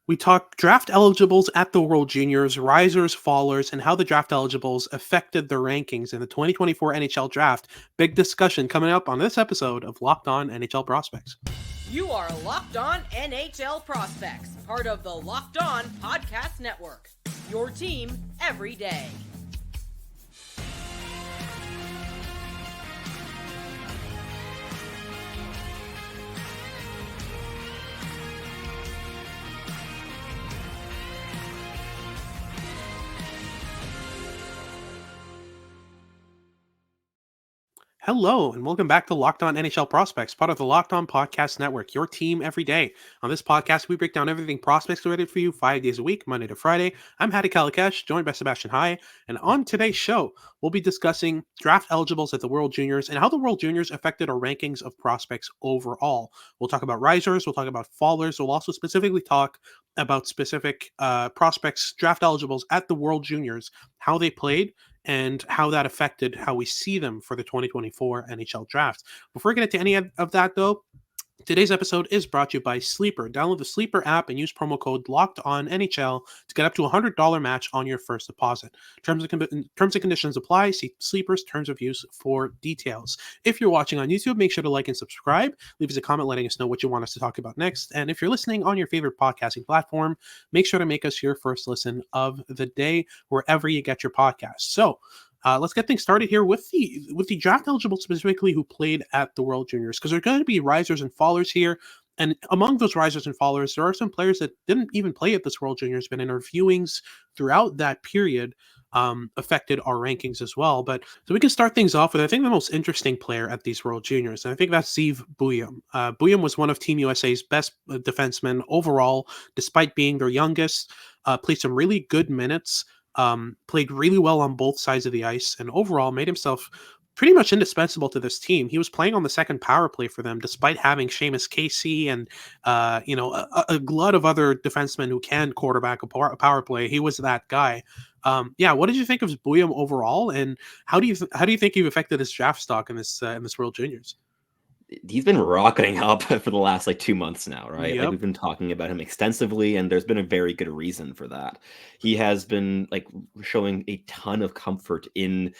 We talk draft eligibles at the World Juniors, risers, fallers, and how the draft eligibles affected the rankings in the 2024 NHL draft. Big discussion coming up on this episode of Locked On NHL Prospects. You are Locked On NHL Prospects, part of the Locked On Podcast Network. Your team every day. Hello, and welcome back to Locked On NHL Prospects, part of the Locked On Podcast Network, your team every day. On this podcast, we break down everything prospects related for you 5 days a week, Monday to Friday. I'm Hadi Kalikesh, joined by Sebastian High, and on today's show, we'll be discussing draft eligibles at the World Juniors and how the World Juniors affected our rankings of prospects overall. We'll talk about risers, we'll talk about fallers, we'll also specifically talk about specific prospects, draft eligibles at the World Juniors, how they played, and how that affected how we see them for the 2024 NHL draft. Before we get into any of that, though, today's episode is brought to you by Sleeper. Download the Sleeper app and use promo code LOCKEDONNHL to get up to a $100 match on your first deposit. Terms and conditions apply. See Sleeper's terms of use for details. If you're watching on YouTube, make sure to like and subscribe. Leave us a comment letting us know what you want us to talk about next. And if you're listening on your favorite podcasting platform, make sure to make us your first listen of the day wherever you get your podcasts. So, let's get things started here with the draft eligible specifically who played at the World Juniors, because there are going to be risers and fallers here. And among those risers and fallers, there are some players that didn't even play at this World Juniors, but in our viewings throughout that period affected our rankings as well. But so we can start things off with, I think, the most interesting player at these World Juniors, and I think that's Zeev Buium. Buium was one of Team USA's best defensemen overall, despite being their youngest. Played some really good minutes. Played really well on both sides of the ice, and overall made himself pretty much indispensable to this team. He was playing on the second power play for them, despite having Seamus Casey and a glut of other defensemen who can quarterback a power play. He was that guy. What did you think of Buium overall, and how do you think he affected his draft stock in this World Juniors? He's been rocketing up for the last 2 months now, right? Yep. We've been talking about him extensively, and there's been a very good reason for that. He has been showing a ton of comfort in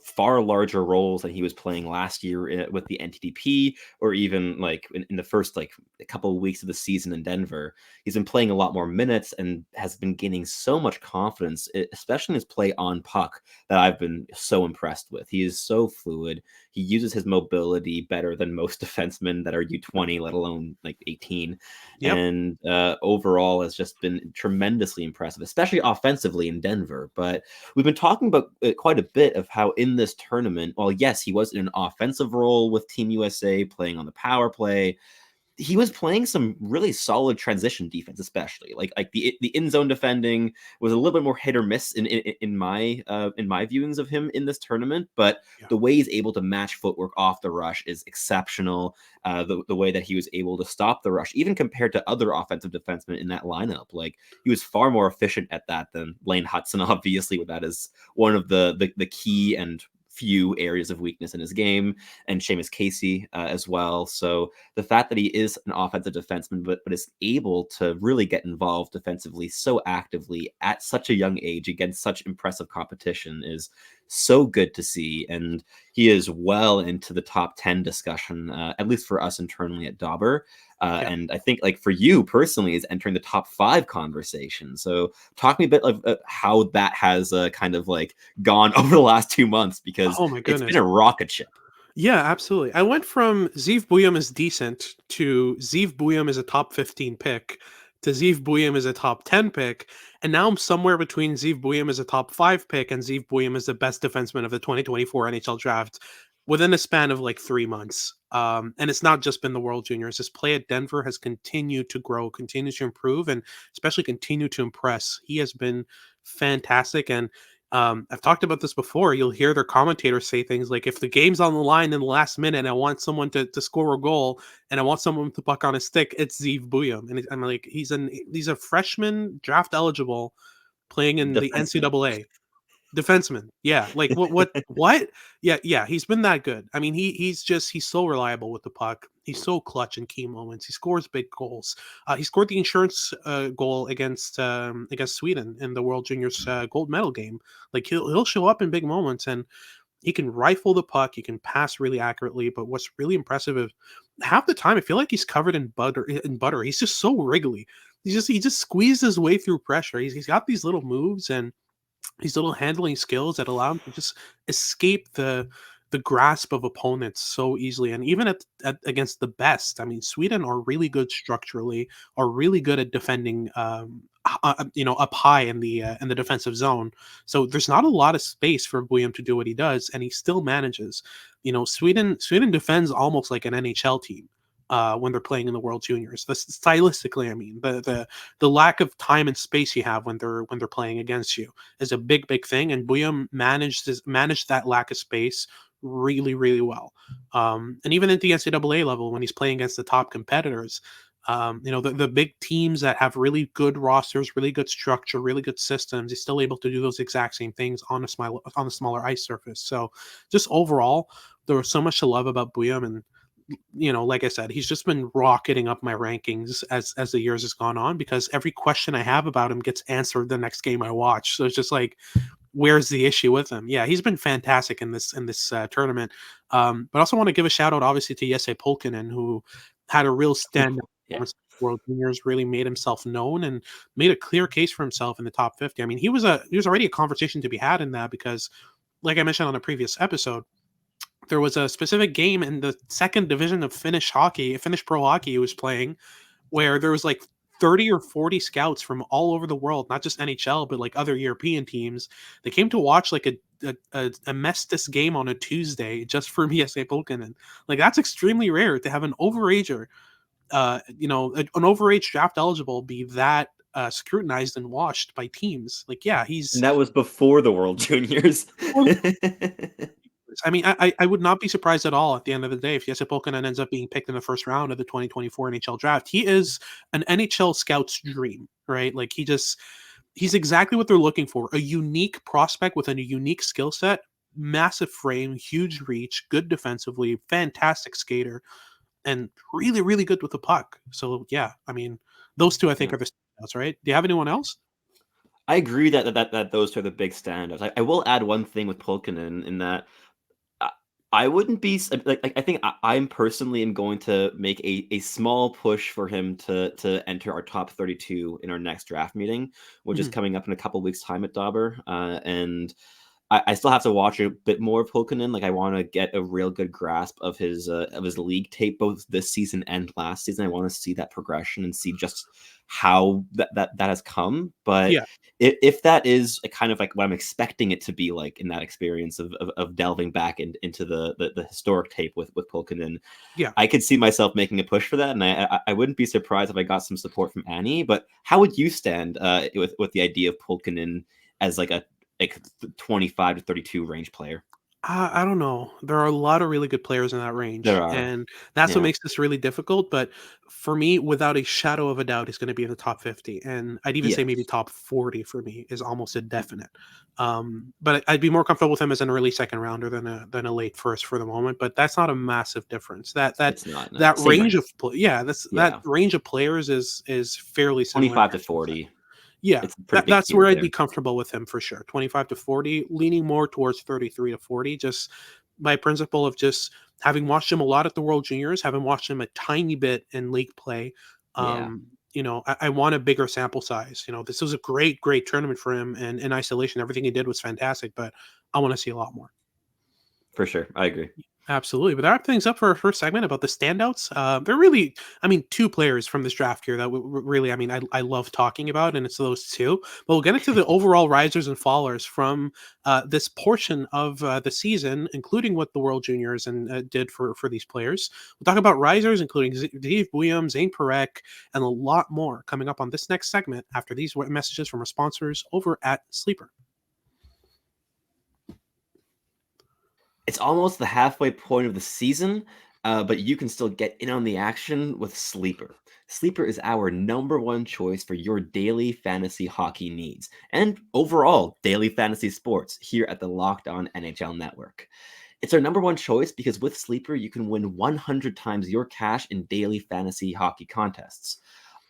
far larger roles than he was playing last year with the NTDP, or even in the first a couple of weeks of the season in Denver. He's been playing a lot more minutes and has been gaining so much confidence, especially in his play on puck, that I've been so impressed with. He is so fluid. He uses his mobility better than most defensemen that are U20, let alone 18. Yep. And overall has just been tremendously impressive, especially offensively in Denver. But we've been talking about quite a bit of how in this tournament, well, yes, he was in an offensive role with Team USA, playing on the power play. He was playing some really solid transition defense, especially the in zone defending was a little bit more hit or miss in my viewings of him in this tournament. But the way he's able to match footwork off the rush is exceptional. The way that he was able to stop the rush, even compared to other offensive defensemen in that lineup, he was far more efficient at that than Lane Hutson. Obviously, with that as one of the key and few areas of weakness in his game, and Seamus Casey as well. So the fact that he is an offensive defenseman, but is able to really get involved defensively so actively at such a young age against such impressive competition is so good to see. And he is well into the top 10 discussion, at least for us internally at Dauber. And I think for you personally is entering the top 5 conversation. So talk to me a bit of how that has kind of gone over the last 2 months, because it's been a rocket ship. Yeah, absolutely. I went from Zeev Buium is decent to Zeev Buium is a top 15 pick to Zeev Buium is a top 10 pick. And now I'm somewhere between Zeev Buium is a top 5 pick and Zeev Buium is the best defenseman of the 2024 NHL draft within a span of 3 months. And it's not just been the World Juniors. His play at Denver has continued to grow, continued to improve, and especially continued to impress. He has been fantastic. And I've talked about this before. You'll hear their commentators say things like, if the game's on the line in the last minute and I want someone to score a goal and I want someone to puck on his stick, it's Zeev Buium. And I'm like, he's a freshman draft eligible playing in the NCAA. Defenseman. Yeah. Like what? Yeah. He's been that good. I mean, he's so reliable with the puck. He's so clutch in key moments. He scores big goals. He scored the insurance goal against Sweden in the World Juniors gold medal game. Like he'll show up in big moments, and he can rifle the puck. He can pass really accurately. But what's really impressive is half the time I feel like he's covered in butter. He's just so wriggly. He just squeezed his way through pressure. He's got these little moves and these little handling skills that allow him to just escape the grasp of opponents so easily. And even at against the best, I mean, Sweden are really good structurally, are really good at defending, up high in the defensive zone. So there's not a lot of space for Buium to do what he does, and he still manages. Sweden defends almost like an NHL team. When they're playing in the World Juniors, stylistically, I mean, the lack of time and space you have when they're playing against you is a big thing, and Buium managed that lack of space really really well. And even at the NCAA level, when he's playing against the top competitors, the big teams that have really good rosters, really good structure, really good systems, he's still able to do those exact same things on a smaller ice surface. So just overall, there was so much to love about Buium, and like I said, he's just been rocketing up my rankings as the years has gone on, because every question I have about him gets answered the next game I watch. So it's just like, where's the issue with him? Yeah, he's been fantastic in this tournament. But I also want to give a shout out, obviously, to Jesse Pulkkinen, who had a real stand performance at World Juniors, really made himself known and made a clear case for himself in the top 50. I mean, he was already a conversation to be had in that, because, like I mentioned on a previous episode, there was a specific game in the second division of Finnish pro hockey he was playing, where there was like 30 or 40 scouts from all over the world, not just NHL, but like other European teams. They came to watch like a Mestis game on a Tuesday just for Jesse Pulkkinen. Like, that's extremely rare to have an overager, an overage draft eligible be that scrutinized and watched by teams. Like, yeah, And that was before the World Juniors. I mean, I would not be surprised at all at the end of the day if Jesse Pulkkinen ends up being picked in the first round of the 2024 NHL draft. He is an NHL scout's dream, right? Like, he's exactly what they're looking for. A unique prospect with a unique skill set, massive frame, huge reach, good defensively, fantastic skater, and really, really good with the puck. So yeah, I mean, those two I think are the standouts, right? Do you have anyone else? I agree that those two are the big standouts. I will add one thing with Pulkkinen in that I wouldn't be like I think I'm personally am going to make a small push for him to enter our top 32 in our next draft meeting, which is coming up in a couple weeks' time at Dauber. And I still have to watch a bit more of Pulkkinen. Like, I want to get a real good grasp of his league tape, both this season and last season. I want to see that progression and see just how that has come. But Yeah. if that is kind of like what I'm expecting it to be like in that experience of delving back into the historic tape with Pulkkinen, Yeah. I could see myself making a push for that, and I wouldn't be surprised if I got some support from Annie. But how would you stand with the idea of Pulkkinen as like a 25 to 32 range player? I don't know. There are a lot of really good players in that range, There are. and that's what Yeah. makes this really difficult. But for me, without a shadow of a doubt, he's going to be in the top 50, and I'd even say maybe Yes. top 40 for me is almost a definite. But I'd be more comfortable with him as an early second rounder than a late first for the moment. But that's not a massive difference. It's not. No. That Same range range. that range of players is fairly similar. 25 to 40. Yeah, It's a pretty big that's tier where I'd there. be comfortable with him for sure. 25 to 40, leaning more towards 33 to 40, just by principle of just having watched him a lot at the World Juniors, having watched him a tiny bit in league play. Yeah. I want a bigger sample size. This was a great tournament for him, and in isolation, everything he did was fantastic, but I want to see a lot more. For sure. I agree. Absolutely. But that wraps things up for our first segment about the standouts. They're really, I mean, two players from this draft here that really, I mean, I love talking about, and it's those two. But we'll get into the overall risers and fallers from this portion of the season, including what the World Juniors and did for these players. We'll talk about risers, including Zeev, Buium, Zayne Parekh, and a lot more coming up on this next segment after these messages from our sponsors over at Sleeper. It's almost the halfway point of the season, but you can still get in on the action with Sleeper. Sleeper is our number one choice for your daily fantasy hockey needs and overall daily fantasy sports here at the Locked On NHL Network. It's our number one choice because with Sleeper, you can win 100 times your cash in daily fantasy hockey contests.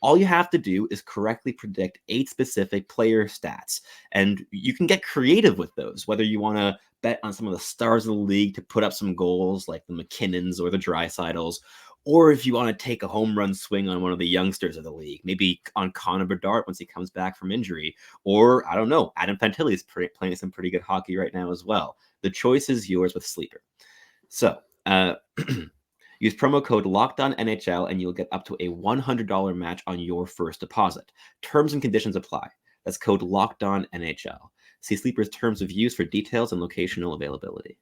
All you have to do is correctly predict 8 specific player stats, and you can get creative with those, whether you want to bet on some of the stars of the league to put up some goals like the McKinnons or the Dreisaitl's, or if you want to take a home run swing on one of the youngsters of the league, maybe on Connor Bedard once he comes back from injury, or I don't know, Adam Fantilli is playing some pretty good hockey right now as well. The choice is yours with Sleeper. So, use promo code LOCKEDONNHL and you'll get up to a $100 match on your first deposit. Terms and conditions apply. That's code LOCKEDONNHL. See Sleeper's terms of use for details and locational availability.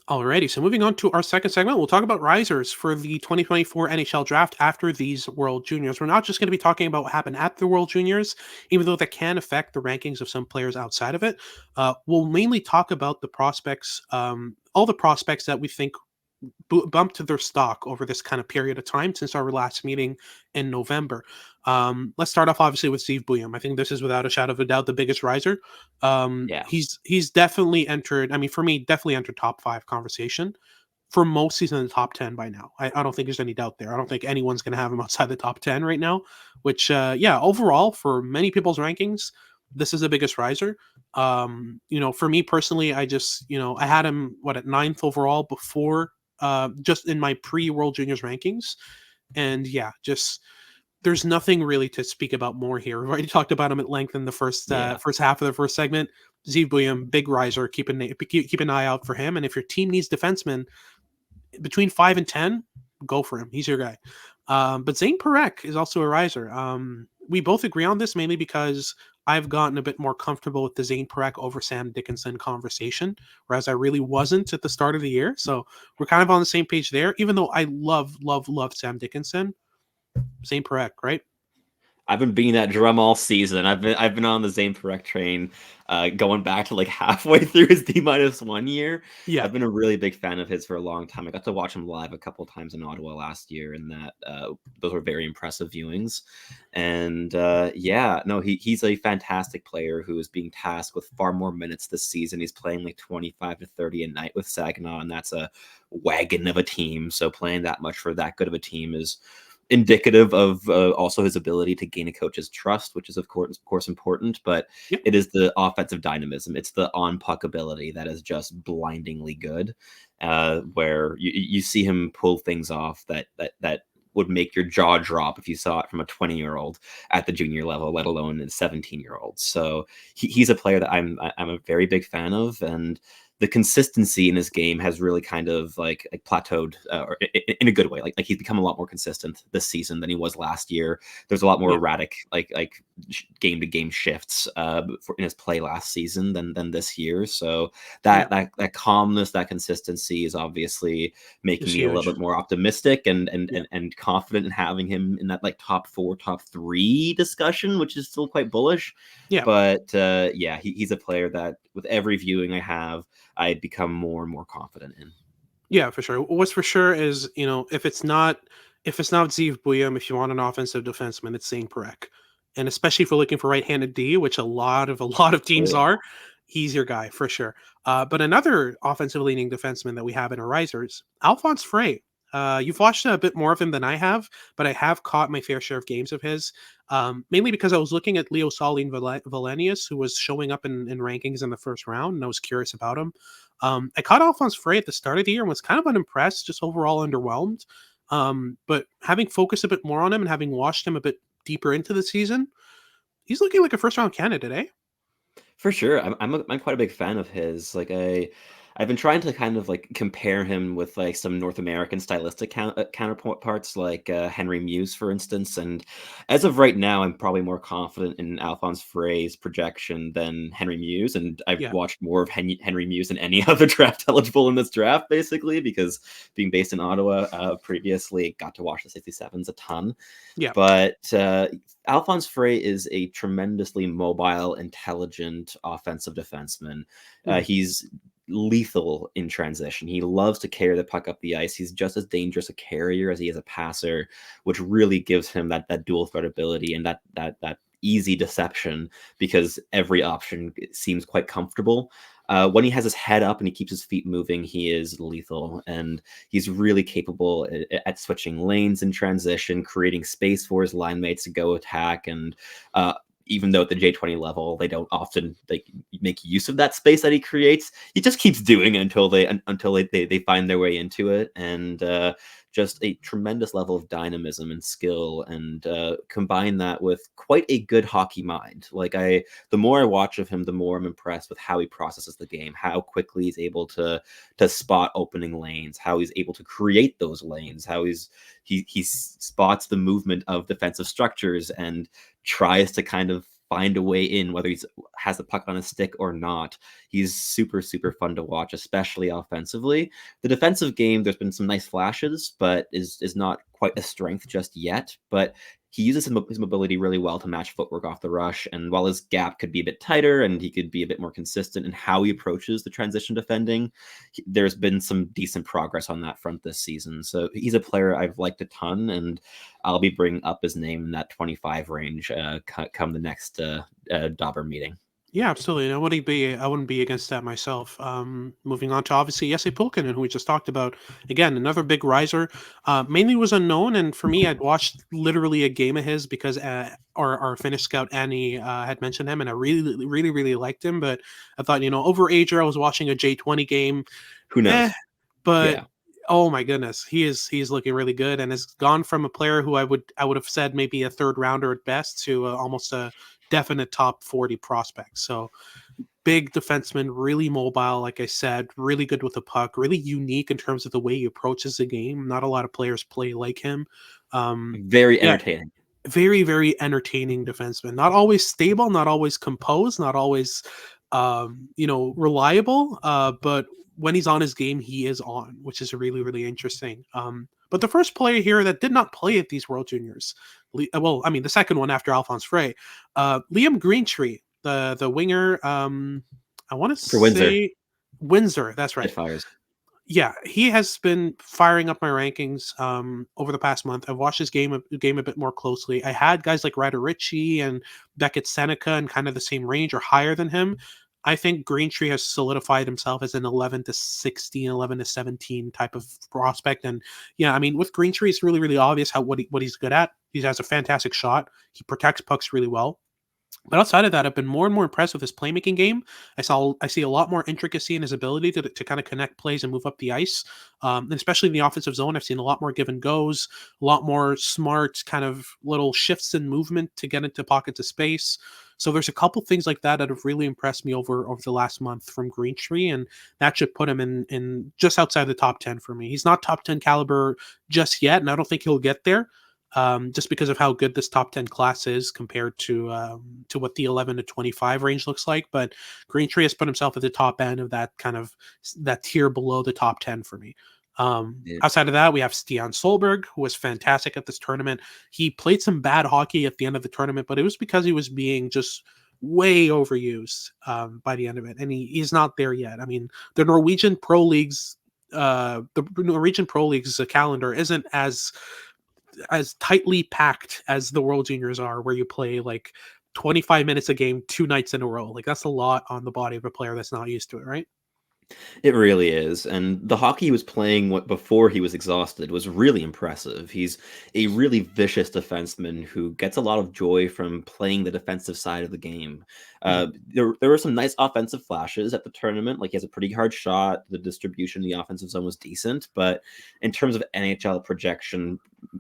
Alrighty, so moving on to our second segment, we'll talk about risers for the 2024 NHL draft after these World Juniors. We're not just going to be talking about what happened at the World Juniors, even though that can affect the rankings of some players outside of it. We'll mainly talk about the prospects, all the prospects that we think bumped to their stock over this kind of period of time since our last meeting in November. Let's start off obviously with Zeev Buium. I think this is without a shadow of a doubt the biggest riser. He's definitely entered, I mean, for me, definitely entered top 5 conversation. For most, he's in the top 10 by now. I don't think there's any doubt there. I don't think anyone's going to have him outside the top 10 right now, which, overall, for many people's rankings, this is the biggest riser. For me personally, I had him, at 9th overall before, just in my pre-World Juniors rankings. And there's nothing really to speak about more here. We've already talked about him at length in the first half of the first segment. Zeev Buium, big riser. Keep an eye out for him. And if your team needs defensemen between 5 and 10, go for him. He's your guy. But Zayne Parekh is also a riser. We both agree on this mainly because I've gotten a bit more comfortable with the Zayne Parekh over Sam Dickinson conversation, whereas I really wasn't at the start of the year. So we're kind of on the same page there, even though I love Sam Dickinson. Zayne Parekh, right? I've been beating that drum all season. I've been on the Zayne Parekh train, going back to like halfway through his D-1 year. Yeah, I've been a really big fan of his for a long time. I got to watch him live a couple of times in Ottawa last year, and those were very impressive viewings. And he's a fantastic player who is being tasked with far more minutes this season. He's playing like 25 to 30 a night with Saginaw, and that's a wagon of a team. So playing that much for that good of a team is indicative of also his ability to gain a coach's trust, which is of course important, but It is the offensive dynamism. It's the on-puck ability that is just blindingly good, where you see him pull things off that would make your jaw drop if you saw it from a 20-year-old at the junior level, let alone a 17-year-old. So he's a player that I'm a very big fan of, and the consistency in his game has really kind of like plateaued, or in a good way. Like he's become a lot more consistent this season than he was last year. There's a lot more erratic, like game to game shifts in his play last season than this year. So that calmness, that consistency is obviously making me a little bit more optimistic and confident in having him in that like top 4, top 3 discussion, which is still quite bullish. Yeah, but he's a player that with every viewing I have, I become more and more confident in. Yeah, for sure. What's for sure is, if it's not Zeev Buium, if you want an offensive defenseman, it's Zayne Parekh. And especially if we're looking for right-handed D, which a lot of teams are, he's your guy for sure. But another offensive leaning defenseman that we have in our risers, Alphonse Frey. You've watched a bit more of him than I have, but I have caught my fair share of games of his, mainly because I was looking at Leo Saulin Valenius, who was showing up in rankings in the first round, and I was curious about him. I caught Alphonse Frey at the start of the year and was kind of unimpressed, just overall underwhelmed. But having focused a bit more on him and having watched him a bit deeper into the season, he's looking like a first-round candidate, eh? For sure. I'm quite a big fan of his. Like I've been trying to kind of like compare him with like some North American stylistic counterparts like Henry Muse, for instance. And as of right now, I'm probably more confident in Alphonse Frey's projection than Henry Muse. And I've watched more of Henry Muse than any other draft eligible in this draft, basically, because being based in Ottawa previously, got to watch the 67s a ton. Yeah. But Alphonse Frey is a tremendously mobile, intelligent offensive defenseman. He's lethal in transition. He loves to carry the puck up the ice. He's just as dangerous a carrier as he is a passer, which really gives him that dual threat ability and that easy deception, because every option seems quite comfortable. When he has his head up and he keeps his feet moving, he is lethal, and he's really capable at switching lanes in transition, creating space for his line mates to go attack. And even though at the J20 level, they don't often make use of that space that he creates, he just keeps doing it until they find their way into it. And just a tremendous level of dynamism and skill, and combine that with quite a good hockey mind. The more I watch of him, the more I'm impressed with how he processes the game, how quickly he's able to spot opening lanes, how he's able to create those lanes, how he spots the movement of defensive structures and tries to kind of find a way in, whether he has the puck on a stick or not. He's super, super fun to watch, especially offensively. The defensive game, there's been some nice flashes, but is not quite a strength just yet. But he uses his mobility really well to match footwork off the rush. And while his gap could be a bit tighter and he could be a bit more consistent in how he approaches the transition defending, there's been some decent progress on that front this season. So he's a player I've liked a ton, and I'll be bringing up his name in that 25 range come the next Dauber meeting. Yeah, absolutely. I wouldn't be against that myself. Moving on to obviously Jesse Pulkkinen, who we just talked about. Again, another big riser. Mainly was unknown, and for me, I'd watched literally a game of his because our Finnish scout Annie had mentioned him, and I really, really, really liked him. But I thought, overager. I was watching a J20 game. Who knows? But yeah. Oh my goodness, he's looking really good, and has gone from a player who I would have said maybe a third rounder at best to almost a definite top 40 prospect. So big defenseman, really mobile, like I said, really good with the puck, really unique in terms of the way he approaches the game. Not a lot of players play like him. Very entertaining. Very, very entertaining defenseman. Not always stable, not always composed, not always reliable, but when he's on his game, he is on, which is really, really interesting. But the first player here that did not play at these World Juniors, the second one after Alphonse Frey, Liam Greentree, the winger, I want to say Windsor. That's right. It fires. Yeah, he has been firing up my rankings over the past month. I've watched his game a bit more closely. I had guys like Ryder Ritchie and Beckett Seneca in kind of the same range or higher than him. I think Greentree has solidified himself as an 11 to 16, 11 to 17 type of prospect. And yeah, I mean, with Greentree, it's really, really obvious what he's good at. He has a fantastic shot. He protects pucks really well. But outside of that, I've been more and more impressed with his playmaking game. I see a lot more intricacy in his ability to kind of connect plays and move up the ice. And especially in the offensive zone, I've seen a lot more give and goes, a lot more smart kind of little shifts in movement to get into pockets of space. So there's a couple things like that have really impressed me over the last month from Greentree, and that should put him in just outside the top 10 for me. He's not top 10 caliber just yet, and I don't think he'll get there. Just because of how good this top 10 class is compared to what the 11 to 25 range looks like. But Greentree has put himself at the top end of that tier below the top 10 for me. Outside of that, we have Stian Solberg, who was fantastic at this tournament. He played some bad hockey at the end of the tournament, but it was because he was being just way overused by the end of it. And he's not there yet. I mean, the Norwegian Pro League's calendar isn't as tightly packed as the World Juniors are, where you play like 25 minutes a game 2 nights in a row. Like, that's a lot on the body of a player that's not used to it, right? It really is. And the hockey he was playing before he was exhausted was really impressive. He's a really vicious defenseman who gets a lot of joy from playing the defensive side of the game. There were some nice offensive flashes at the tournament. Like, he has a pretty hard shot. The distribution in the offensive zone was decent. But in terms of NHL projection,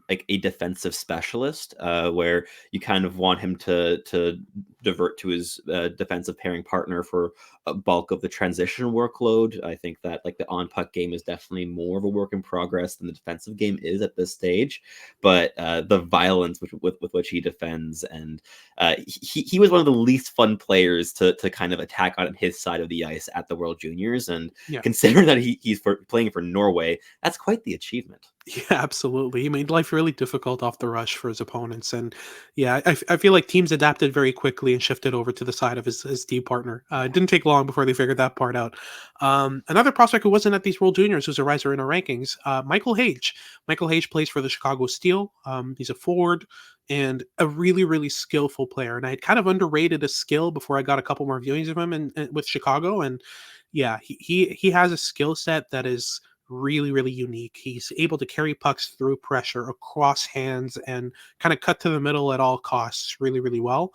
like a defensive specialist, where you kind of want him to divert to his defensive pairing partner for a bulk of the transition workload. I think that like the on-puck game is definitely more of a work in progress than the defensive game is at this stage. But the violence with which he defends, and he was one of the least fun players to kind of attack on his side of the ice at the World Juniors. And considering that he's playing for Norway, that's quite the achievement. Yeah, absolutely. He made life really difficult off the rush for his opponents, and yeah, I feel like teams adapted very quickly and shifted over to the side of his D partner. It didn't take long before they figured that part out. Another prospect who wasn't at these World Juniors, who's a riser in our rankings, Michael Hage. Michael Hage plays for the Chicago Steel. He's a forward and a really, really skillful player. And I had kind of underrated his skill before I got a couple more viewings of him with Chicago. And yeah, he has a skill set that is really, really unique. He's able to carry pucks through pressure across hands and kind of cut to the middle at all costs really, really well.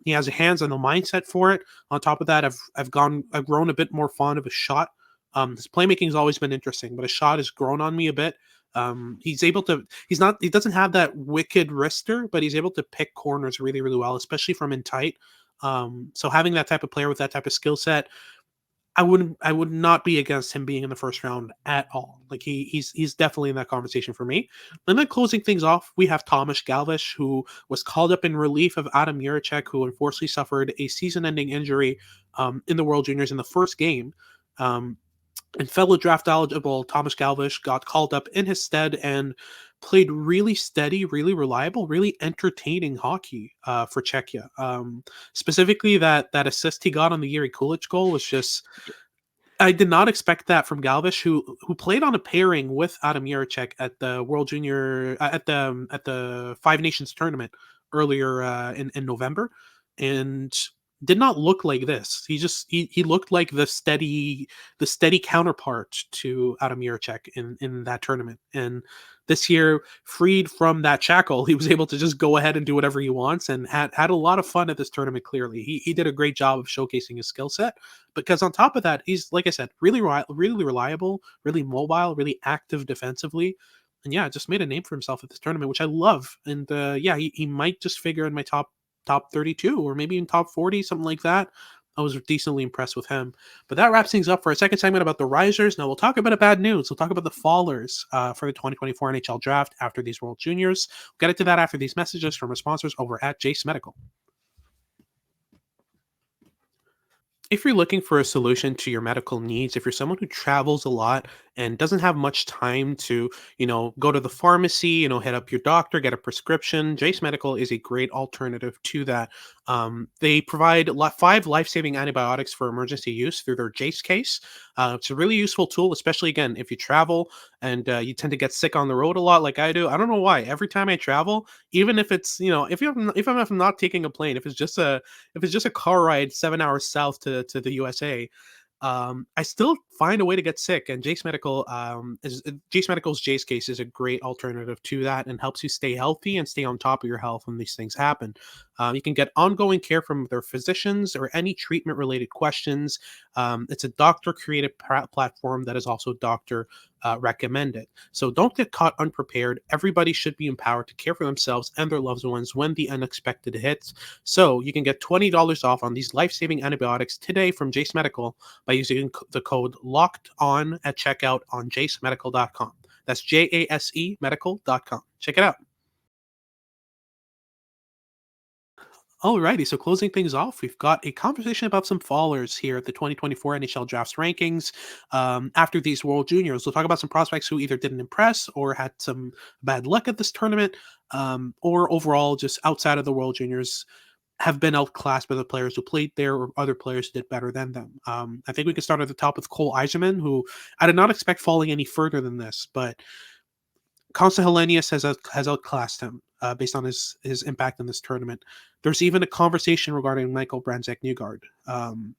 He has a hands and a mindset for it. On top of that, I've grown a bit more fond of his shot. His playmaking has always been interesting, but his shot has grown on me a bit. He doesn't have that wicked wrister, but he's able to pick corners really, really well, especially from in tight. So having that type of player with that type of skill set, I would not be against him being in the first round at all. Like he's definitely in that conversation for me. And then closing things off, we have Thomas Galvish, who was called up in relief of Adam Jiricek, who unfortunately suffered a season-ending injury in the World Juniors in the first game. And fellow draft eligible Thomas Galvish got called up in his stead and played really steady, really reliable, really entertaining hockey for Czechia. Specifically, that assist he got on the Yuri Kulich goal was just. I did not expect that from Galvish, who played on a pairing with Adam Jiricek at the World Junior at the Five Nations tournament earlier in November, and did not look like this. He looked like the steady counterpart to Adam Jiricek in that tournament. And this year, freed from that shackle, he was able to just go ahead and do whatever he wants, and had a lot of fun at this tournament. Clearly, he did a great job of showcasing his skill set. Because on top of that, he's, like I said, really reliable, really mobile, really active defensively. And yeah, just made a name for himself at this tournament, which I love. And yeah, he might just figure in my top 32 or maybe in top 40, something like that. I was decently impressed with him. But that wraps things up for a second segment about the risers. Now we'll talk about bad news. We'll talk about the fallers for the 2024 NHL draft after these World Juniors. We'll get into that after these messages from our sponsors over at Jace Medical. If you're looking for a solution to your medical needs, if you're someone who travels a lot and doesn't have much time to, go to the pharmacy, hit up your doctor, get a prescription, Jace Medical is a great alternative to that. They provide 5 life-saving antibiotics for emergency use through their Jace case. It's a really useful tool, especially, again, if you travel and you tend to get sick on the road a lot like I do. I don't know why. Every time I travel, even if it's, if I'm not taking a plane, if it's just a car ride 7 hours south to the USA, I still find a way to get sick. And Jace Medical's Jace case is a great alternative to that and helps you stay healthy and stay on top of your health when these things happen. You can get ongoing care from their physicians or any treatment related questions. It's a doctor created platform that is also doctor recommended. So don't get caught unprepared. Everybody should be empowered to care for themselves and their loved ones when the unexpected hits. So you can get $20 off on these life-saving antibiotics today from Jace Medical by using the code LOCKED ON at checkout on jacemedical.com. That's JASE medical.com. Check it out. Alrighty, so closing things off, we've got a conversation about some fallers here at the 2024 NHL Drafts rankings. After these World Juniors, we'll talk about some prospects who either didn't impress or had some bad luck at this tournament, or overall just outside of the World Juniors have been outclassed by the players who played there or other players who did better than them. I think we can start at the top with Cole Eiserman, who I did not expect falling any further than this, but Constant Hellenius has outclassed him based on his impact in this tournament. There's even a conversation regarding Michael Brandzek-Newgard,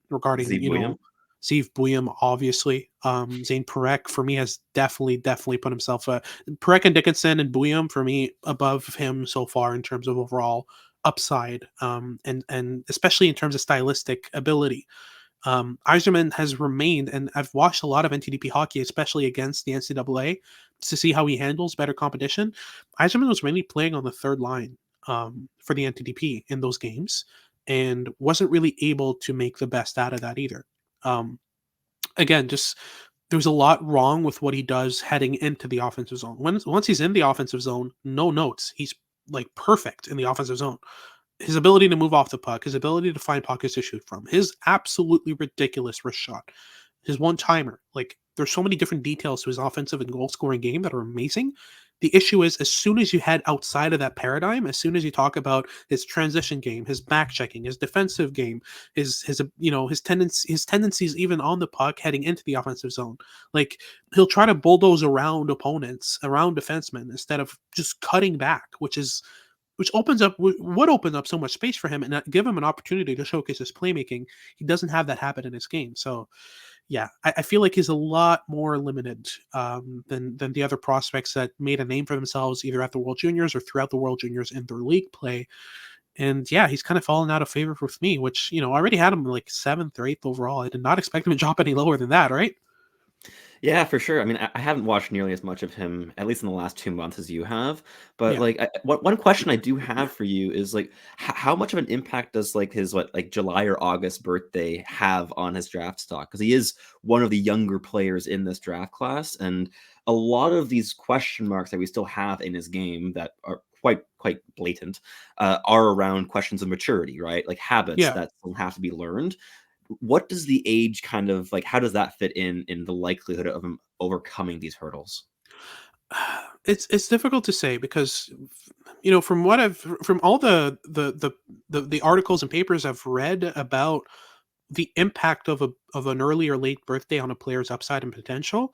regarding Zeev Buium, obviously. Zayne Parekh, for me, has definitely put himself Parekh and Dickinson and Buium, for me, above him so far in terms of overall upside, and especially in terms of stylistic ability. Eiserman has remained, and I've watched a lot of NTDP hockey, especially against the NCAA, to see how he handles better competition. Eiserman was mainly playing on the third line for the NTDP in those games, and wasn't really able to make the best out of that either. Again, just there's a lot wrong with what he does heading into the offensive zone. Once he's in the offensive zone, no notes. He's like perfect in the offensive zone. His ability to move off the puck, his ability to find pockets to shoot from, his absolutely ridiculous wrist shot, his one-timer, like there's so many different details to his offensive and goal scoring game that are amazing. The issue is, as soon as you head outside of that paradigm, as soon as you talk about his transition game, his back checking, his defensive game, his tendencies even on the puck heading into the offensive zone, like he'll try to bulldoze around opponents, around defensemen, instead of just cutting back, which would open up so much space for him and give him an opportunity to showcase his playmaking. He doesn't have that happen in his game. So yeah, I feel like he's a lot more limited than the other prospects that made a name for themselves either at the World Juniors or throughout the World Juniors in their league play. And yeah, he's kind of fallen out of favor with me, which, I already had him like 7th or 8th overall. I did not expect him to drop any lower than that, right? Yeah, for sure. I mean, I haven't watched nearly as much of him, at least in the last 2 months, as you have. But Yeah. like, one question I do have for you is like, how much of an impact does like his July or August birthday have on his draft stock? Because he is one of the younger players in this draft class, and a lot of these question marks that we still have in his game that are quite blatant are around questions of maturity, right? Like habits Yeah. that still have to be learned. What does the age kind of like, how does that fit in the likelihood of him overcoming these hurdles? It's difficult to say because from what I've from all the articles and papers I've read about the impact of an early or late birthday on a player's upside and potential,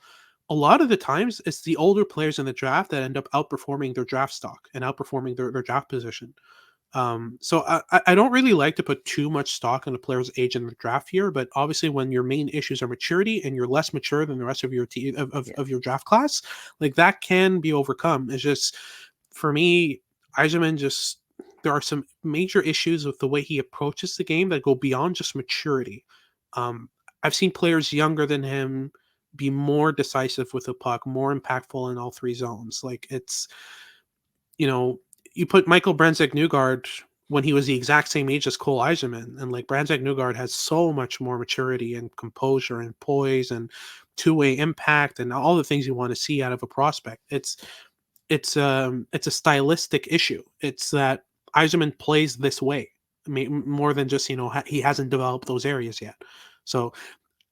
a lot of the times it's the older players in the draft that end up outperforming their draft stock and outperforming their draft position. So I don't really like to put too much stock on a player's age in the draft year, but obviously when your main issues are maturity and you're less mature than the rest of your team of your draft class, like that can be overcome. It's just, for me, Eiserman just, there are some major issues with the way he approaches the game that go beyond just maturity. I've seen players younger than him be more decisive with the puck, more impactful in all three zones. Like it's, you know, you put Michael Brenzek Newgard when he was the exact same age as Cole Eiserman, and like Brenzek Newgard has so much more maturity and composure and poise and two-way impact and all the things you want to see out of a prospect. It's a stylistic issue. It's that Eiserman plays this way, more than just he hasn't developed those areas yet. So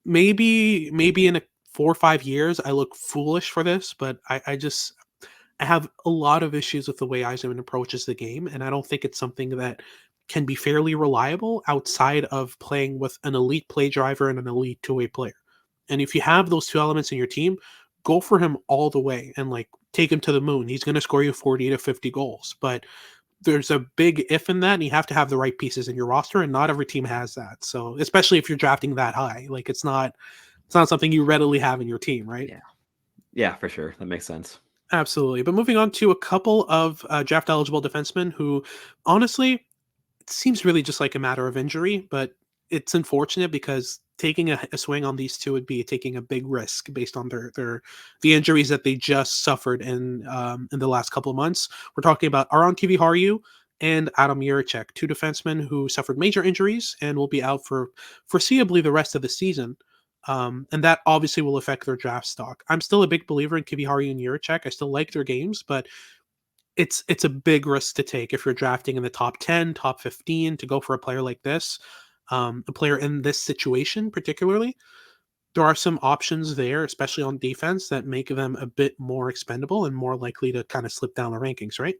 maybe in 4 or 5 years I look foolish for this, but I have a lot of issues with the way Eiserman approaches the game, and I don't think it's something that can be fairly reliable outside of playing with an elite play driver and an elite two-way player. And if you have those two elements in your team, go for him all the way and like take him to the moon. He's going to score you 40 to 50 goals, but there's a big if in that, and you have to have the right pieces in your roster, and not every team has that. So, especially if you're drafting that high, like it's not something you readily have in your team, right? Yeah. Yeah, for sure. That makes sense. Absolutely. But moving on to a couple of draft eligible defensemen who, honestly, it seems really just like a matter of injury, but it's unfortunate because taking a swing on these two would be taking a big risk based on the injuries that they just suffered in the last couple of months. We're talking about Aron Kiviharju and Adam Jiricek, two defensemen who suffered major injuries and will be out for foreseeably the rest of the season. And that obviously will affect their draft stock. I'm still a big believer in Kiviharju and Jiricek. I still like their games, but it's a big risk to take if you're drafting in the top 10, top 15 to go for a player like this, a player in this situation particularly. There are some options there, especially on defense, that make them a bit more expendable and more likely to kind of slip down the rankings, right?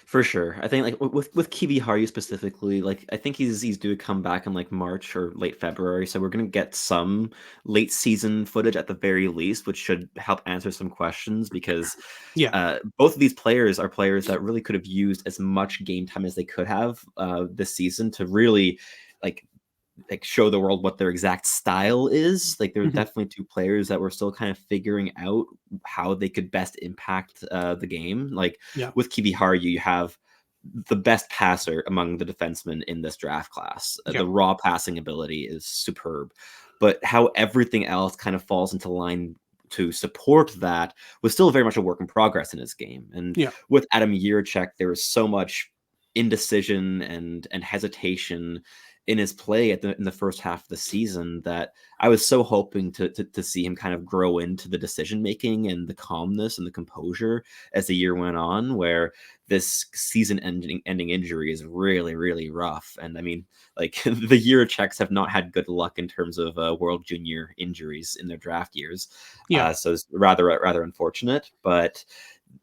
For sure. I think like with Kiwi Haru specifically, like I think he's due to come back in like March or late February. So we're gonna get some late season footage at the very least, which should help answer some questions because Yeah. both of these players are players that really could have used as much game time as they could have this season to really like show the world what their exact style is. Like there are Mhm. definitely two players that were still kind of figuring out how they could best impact the game. Like Yeah. with Kiviharu, you have the best passer among the defensemen in this draft class. Yeah. The raw passing ability is superb, but how everything else kind of falls into line to support that was still very much a work in progress in his game. And Yeah. with Adam Jiricek, there was so much indecision and hesitation in his play in the first half of the season that I was so hoping to see him kind of grow into the decision making and the calmness and the composure as the year went on, where this season ending injury is really, really rough. And I mean, like the year Czechs have not had good luck in terms of World Junior injuries in their draft years. Yeah. So it's rather unfortunate, but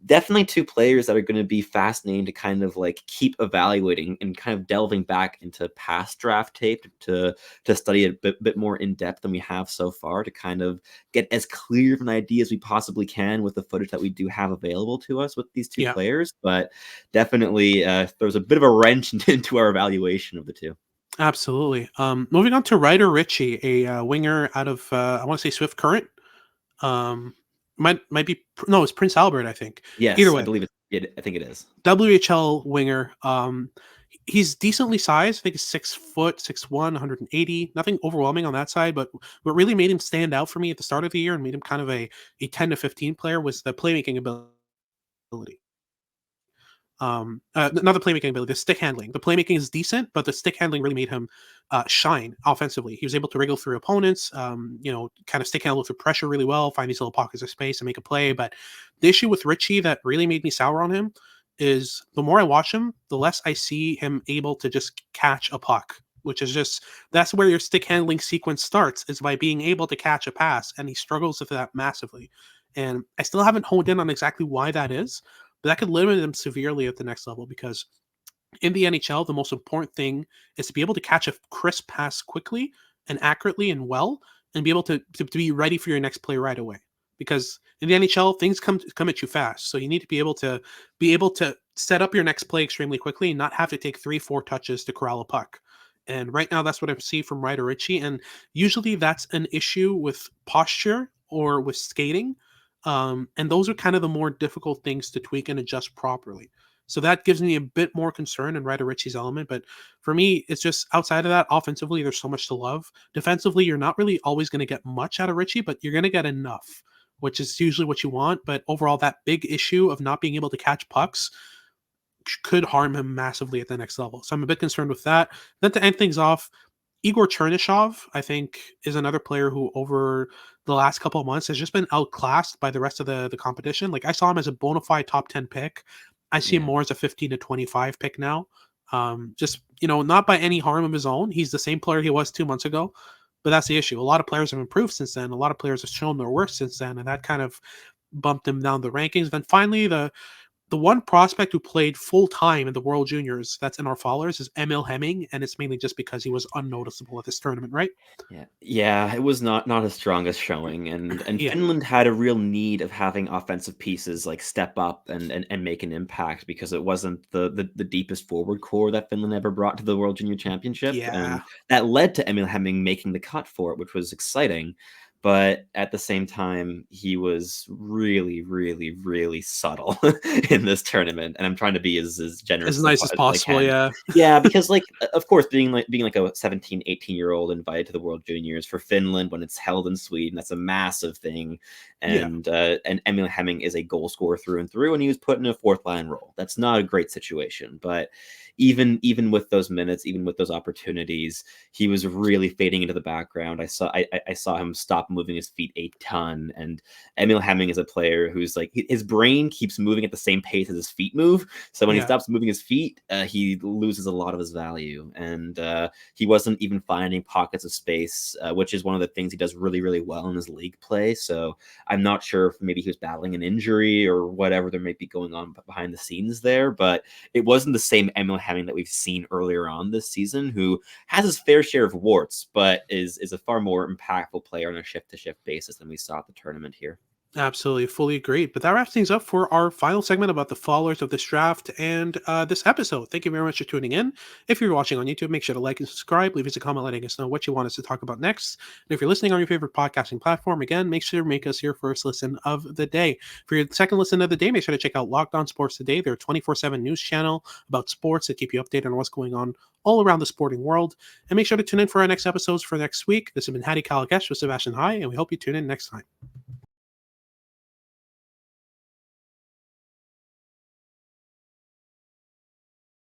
definitely two players that are going to be fascinating to kind of like keep evaluating and kind of delving back into past draft tape to study it a bit more in depth than we have so far, to kind of get as clear of an idea as we possibly can with the footage that we do have available to us with these two players. But definitely there's a bit of a wrench into our evaluation of the two. Absolutely. Moving on to Ryder Ritchie, a winger out of I want to say Swift Current. Might be it's Prince Albert, I think. Yes, Either way, I believe I think it is. WHL winger. He's decently sized. I think he's 6 foot, 6'1", 180. Nothing overwhelming on that side, but what really made him stand out for me at the start of the year and made him kind of a 10 to 15 player was the playmaking ability. Not the playmaking ability, the stick handling. The playmaking is decent, but the stick handling really made him shine offensively. He was able to wriggle through opponents, kind of stick handle through pressure really well, find these little pockets of space and make a play. But the issue with Ritchie that really made me sour on him is the more I watch him, the less I see him able to just catch a puck, which is just, that's where your stick handling sequence starts, is by being able to catch a pass. And he struggles with that massively. And I still haven't honed in on exactly why that is. But that could limit him severely at the next level, because in the NHL, the most important thing is to be able to catch a crisp pass quickly and accurately and well, and be able to be ready for your next play right away. Because in the NHL, things come at you fast. So you need to be able to set up your next play extremely quickly and not have to take 3-4 touches to corral a puck. And right now, that's what I see from Ryder Ritchie. And usually that's an issue with posture or with skating. And those are kind of the more difficult things to tweak and adjust properly. So that gives me a bit more concern in Ryder Ritchie's element. But for me, it's just outside of that, offensively, there's so much to love. Defensively, you're not really always going to get much out of Ritchie, but you're going to get enough, which is usually what you want. But overall, that big issue of not being able to catch pucks could harm him massively at the next level. So I'm a bit concerned with that. Then to end things off, Igor Chernyshov, I think, is another player who over the last couple of months has just been outclassed by the rest of the competition. Like, I saw him as a bona fide top 10 pick. I see him more as a 15 to 25 pick now. Just, not by any harm of his own. He's the same player he was 2 months ago, but that's the issue. A lot of players have improved since then. A lot of players have shown their worth since then, and that kind of bumped him down the rankings. Then finally, the one prospect who played full time in the World Juniors that's in our followers is Emil Hemming, and it's mainly just because he was unnoticeable at this tournament, right? Yeah, it was not his strongest showing, and Finland had a real need of having offensive pieces like step up and make an impact, because it wasn't the deepest forward core that Finland ever brought to the World Junior Championship, and that led to Emil Hemming making the cut for it, which was exciting. But at the same time, he was really, really, really subtle in this tournament. And I'm trying to be as generous as nice as possible. Yeah, because of course, being like a 17, 18-year-old invited to the World Juniors for Finland when it's held in Sweden, that's a massive thing. And Emil Hemming is a goal scorer through and through, and he was put in a fourth line role. That's not a great situation, but even with those minutes, even with those opportunities, he was really fading into the background. I saw him stop moving his feet a ton. And Emil Hemming is a player who's like, his brain keeps moving at the same pace as his feet move. So when he stops moving his feet, he loses a lot of his value. And he wasn't even finding pockets of space, which is one of the things he does really, really well in his league play. So I'm not sure if maybe he was battling an injury or whatever there might be going on behind the scenes there, but it wasn't the same Emil Hemming that we've seen earlier on this season, who has his fair share of warts, but is a far more impactful player on a shift-to-shift basis than we saw at the tournament here. Absolutely, fully agreed. But that wraps things up for our final segment about the followers of this draft and this episode. Thank you very much for tuning in. If you're watching on YouTube, make sure to like and subscribe. Leave us a comment letting us know what you want us to talk about next. And if you're listening on your favorite podcasting platform, again, make sure to make us your first listen of the day. For your second listen of the day, make sure to check out Locked On Sports Today. They're a 24/7 news channel about sports that keep you updated on what's going on all around the sporting world. And make sure to tune in for our next episodes for next week. This has been Hattie Kalakash with Sebastian High, and we hope you tune in next time.